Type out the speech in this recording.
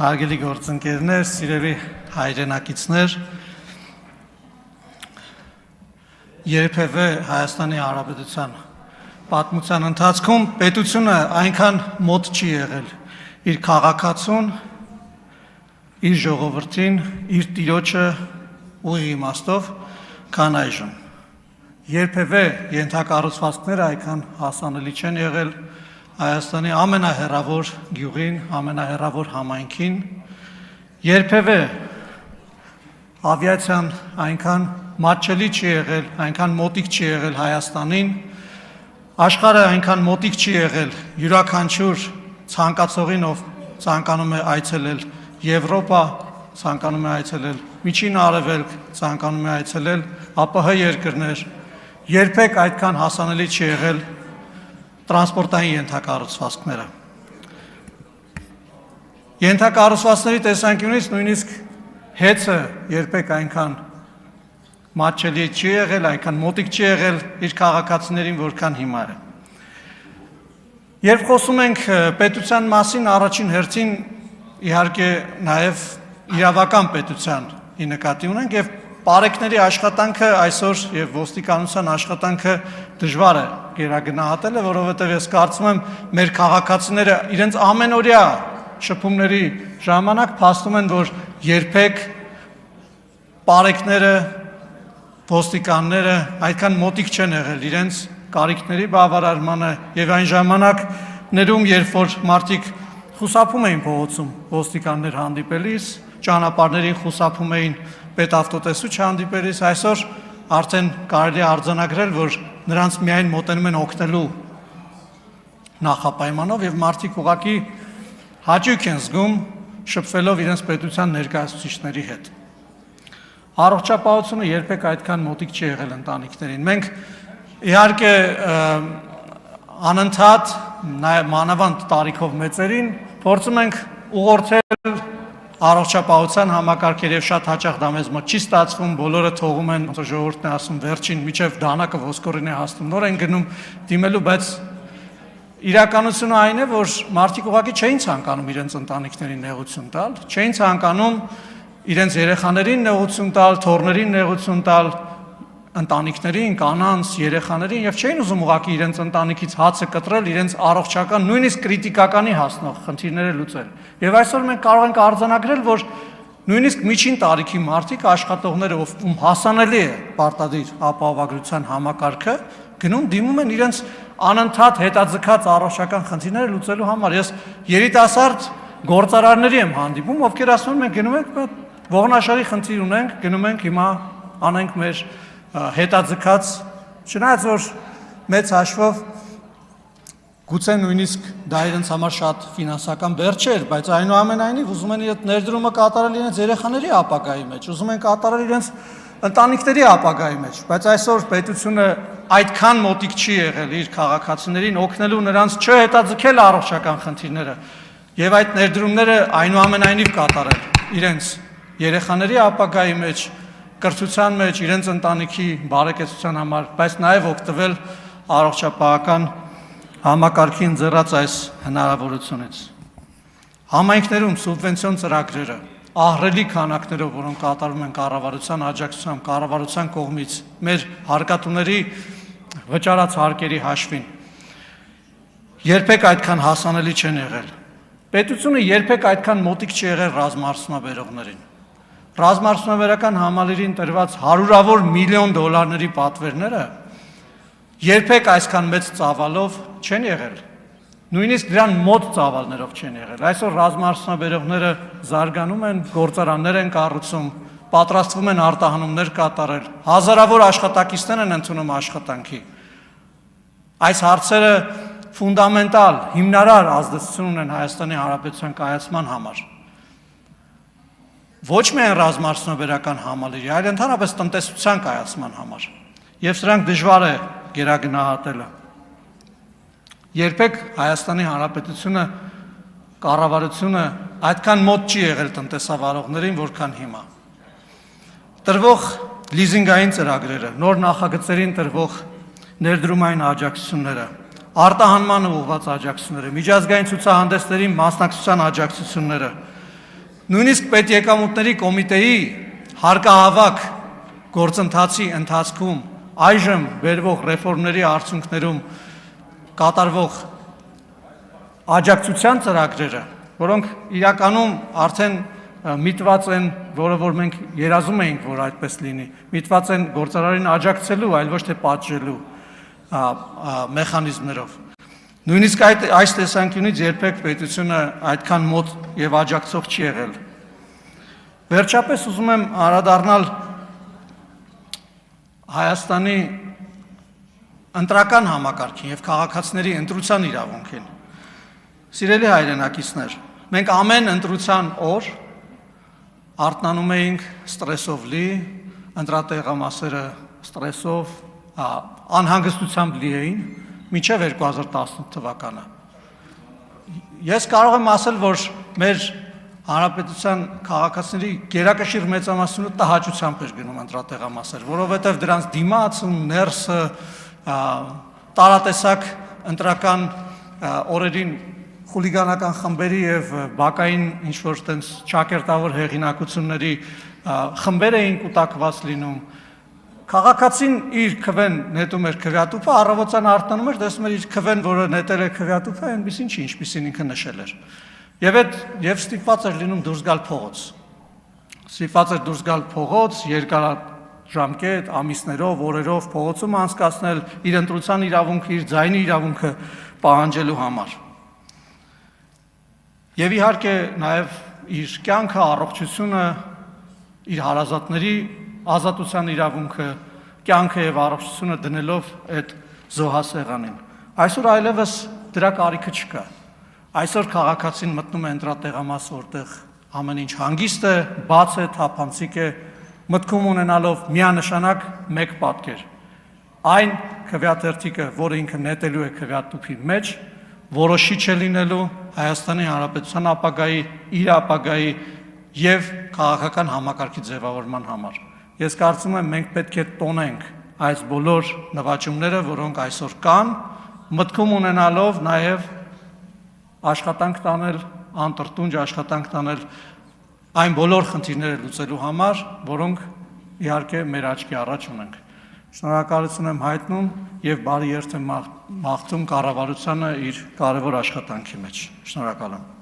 Հարգելի գործընկերներ, սիրելի հայրենակիցներ, երբևէ Հայաստանի Հանրապետության պատմության ընթացքում պետությունը այնքան մոտ չի եղել իր քաղաքացուն, իր ժողովրդին, իր տիրոջը ուղիղ իմաստով, քան այժմ։ Երբևէ ենթակառուցվածքները այնքան հասանելի չեն եղել Հայաստանի ամենահեռավոր գյուղին, ամենահեռավոր համայնքին, երբևէ ավիացիան այնքան մատչելի չի եղել, այնքան մոտիկ չի եղել Հայաստանին, աշխարհը այնքան մոտիկ չի եղել յուրաքանչյուր ցանկացողին, ով ցանկանում է այցելել Եվրոպա, ցանկանում է այցելել Միջին Արևելք, ցանկանում է այցելել ԱՊՀ երկրներ, երբեք այդքան հասանելի չի եղել տրանսպորտային ենթակառուցվածքները։ Ենթակառուցվածքների տեսանկյունից նույնիսկ հեծը երբեք այնքան մատչելի չի եղել, այնքան մոտիկ չի եղել իր քաղաքացիներին, որքան հիմա է։ Երբ խոսում ենք պետության մասին, առաջին հերթին իհարկե նաև իրավական պետության նկատի ունենք եւ Պարեկների աշխատանքը այսօր եւ ոստիկանության աշխատանքը դժվար է գերագնահատել, որովհետեւ ես կարծում եմ մեր քաղաքացիները իրենց ամենօրյա շփումների ժամանակ փաստում են, որ երբեք պարեկները, ոստիկանները այդքան մոտիկ չեն եղել իրենց կարիքների բավարարմանը եւ այն ժամանակներում, երբ որ մարդիկ խուսափում էին փողոցում ոստիկաններ հանդիպելիս, ճանապարհներին խուսափում էին պետավտոտեսու չհանդիպելիս, այսօր արդեն կարելի է արձանագրել, որ նրանց միայն մոտենում են օգնելու նախապայմանով եւ մարդիկ ուղղակի հաճույք են զգում շփվելով իրենց պետության ներկայացուցիչների հետ։ Առողջապահությունը երբեք այդքան մոտիկ չի եղել ընտանիքներին։ Մենք իհարկե անընդհատ մանավանդ տարիքով մեծերին փորձում ենք ուղղորդել առողջապահության համակարգեր եւ շատ հաճախ դա մեզ մոտ չի ստացվում, բոլորը թողում են, ոնց որ ժողովուրդն է ասում, վերջին միջև դանակը ոսկորին է հասնում, նոր են գնում դիմելու, բայց իրականությունը այն է, որ մարդիկ ուղղակի չէին ցանկանում իրենց ընտանիքներին նեղություն տալ, չէին ցանկանում իրենց երեխաներին նեղություն տալ, թոռներին նեղություն տալ, ընտանիքներին, կանանց, երեխաներին եւ չէին ուզում ուղղակի իրենց ընտանիքից հացը կտրել, իրենց առողջական, նույնիսկ քրիտիկականի հասնող խնդիրները լուծել։ Եվ այսօր մենք կարող ենք արձանագրել, որ նույնիսկ միջին տարիքի մարդիկ, աշխատողները, ում հասանելի է պարտադիր ապահովագրության համակարգը, գնում դիմում են իրենց անընդհատ հետաձգած առողջական խնդիրները լուծելու համար։ Ես երիտասարդ գործարարների եմ հանդիպում, ովքեր ասում են մենք գնում ենք ողնաշարի խնդիր ունենք, գնում ենք հիմա անենք մեր հետաձգած, չնայած որ մեծ հաշվով գուցե նույնիսկ դա իրենց համար շատ ֆինանսական բեռ չէր, բայց այնուամենայնիվ ուզում են իրենց ներդրումը կատարել իրենց երեխաների ապագայի մեջ, ուզում են կատարել իրենց ընտանիքների ապագայի մեջ, բայց այսօր պետությունը այդքան մոտիկ չի եղել իր քաղաքացիներին օգնելու նրանց չհետաձգել առողջական խնդիրները եւ այդ ներդրումները այնուամենայնիվ կատարել իրենց երեխաների ապագայի մեջ, կրթության մեջ, իրենց ընտանիքի բարեկեցության համար, բայց նաև օգտվել առողջապահական համակարգի ընձեռած այս հնարավորությունից։ Համայնքներում սուբվենցիոն ծրագրերը, ահռելի քանակներով, որոնք կատարվում են կառավարության աջակցությամբ, կառավարության կողմից, մեր հարկատուների վճարած հարկերի հաշվին, երբեք այդքան հասանելի չեն եղել։ Պետությունը երբեք այդքան մոտիկ չի եղել ռազմաարդյունաբերողներին։ Ռազմաարդյունաբերական համալիրին տրված հարյուրավոր միլիոն դոլարների պատվերները երբեք այսքան մեծ ծավալով չեն եղել, նույնիսկ դրան մոտ ծավալներով չեն եղել։ Այսօր ռազմաարդյունաբերողները զարգանում են, գործարաններ են կառուցում, պատրաստվում են արտահանումներ կատարել, հազարավոր աշխատակիցներ են ընդունում աշխատանքի։ Այս հարցերը ֆունդամենտալ, հիմնարար ազդեցություն ունեն Հայաստանի Հանրապետության կայացման համար։ Ոչ միայն ռազմաարդյունաբերական համալիրի, այլ ընդհանրապես տնտեսության կայացման համար։ Եվ սրանք դժվար է գերագնահատելը։ Երբեք Հայաստանի Հանրապետությունը, կառավարությունը այդքան մոտ չի եղել տնտեսավարողներին, որքան հիմա։ Տրվող լիզինգային ծրագրերը, նոր նախագծերին տրվող ներդրումային աջակցությունները, արտահանմանը ուղղված աջակցությունները, միջազգային ցուցահանդեսների մասնակցության աջակցությունները, Նույնիսկ պետեկամուտների կոմիտեի հարկահավաք գործընթացի ընթացքում այժմ վերվող ռեֆորմների արդյունքներում կատարվող աջակցության ծրագրերը, որոնք իրականում արդեն միտված են, որը որ մենք երազում էինք, որ այդպես լինի, միտված են գործարարին աջակցելու, այլ ոչ թե պատժելու մեխանիզմներով։ Նույնիսկ այս տեսանկյունից երբեք պետությունը այդքան մոտ եւ աջակցող չի եղել։ Վերջապես ուզում եմ անդրադառնալ Հայաստանի ընտրական համակարգին եւ քաղաքացիների ընտրության իրավունքին։ Սիրելի հայրենակիցներ, մենք ամեն ընտրության օր արթնանում էինք ստրեսով լի, ընտրատեղամասերը ստրեսով, անհանգստությամբ լի էին, մինչև 2018 թվականը։ Ես կարող եմ ասել, որ մեր հանրապետության քաղաքացիների գերակշիռ մեծամասնությունը տհաճությամբ էր գնում ընտրատեղամասեր, որովհետև դրանց դիմացում, ներսը, տարատեսակ ընտրական օրերին խուլիգանական խմբերի եւ բակային ինչ-որ տենց ճակերտավոր հեղինակությունների խմբեր էին կուտակված լինում։ Քաղաքացին իր քվեն նետում էր քվեատուփը, առավոտյան արթնանում էր, տեսնում էր իր քվեն, որը նետել է քվեատուփը, այնպեսին չի, ինչպեսին ինքը նշել էր։ Եվ ստիպված էր լինում դուրս գալ փողոց։ Ստիպված էր դուրս գալ փողոց, երկարաժամկետ, ամիսներով, օրերով փողոցում անցկացնել իր ընտրության իրավունքը, իր ձայնի իրավունքը պահանջելու համար։ Եվ իհարկե նաև իր կյանքը, առողջությունը, իր հարազատների ազատության իրավունքը, կյանքը եւ առողջությունը դնելով այդ զոհասեղանին։ Այսօր այլևս դրա կարիքը չկա։ Այսօր քաղաքացին մտնում է ընտրատեղամաս, որտեղ ամեն ինչ հանգիստ է, բաց է, թափանցիկ է, մտքում ունենալով միանշանակ մեկ պատկեր։ Այն քվեաթերթիկը, որը ինքը նետելու է քվեատուփի մեջ, որոշիչ է լինելու Հայաստանի Հանրապետության ապագայի, իր ապագայի եւ քաղաքական համակարգի ձևավորման համար։ Ես կարծում եմ, մենք պետք է տոնենք այս բոլոր նվաճումները, որոնք այսօր կան, մտքում ունենալով նաեւ աշխատանք տանել, անտրտունջ աշխատանք տանել այն բոլոր խնդիրները լուծելու համար, որոնք իհարկե մեր աչքի առաջ ունենք։ Շնորհակալություն եմ հայտնում եւ բարի երթ եմ մաղթում կառավարությանը իր կարևոր աշխատանքի մեջ։ Շնորհակալ եմ։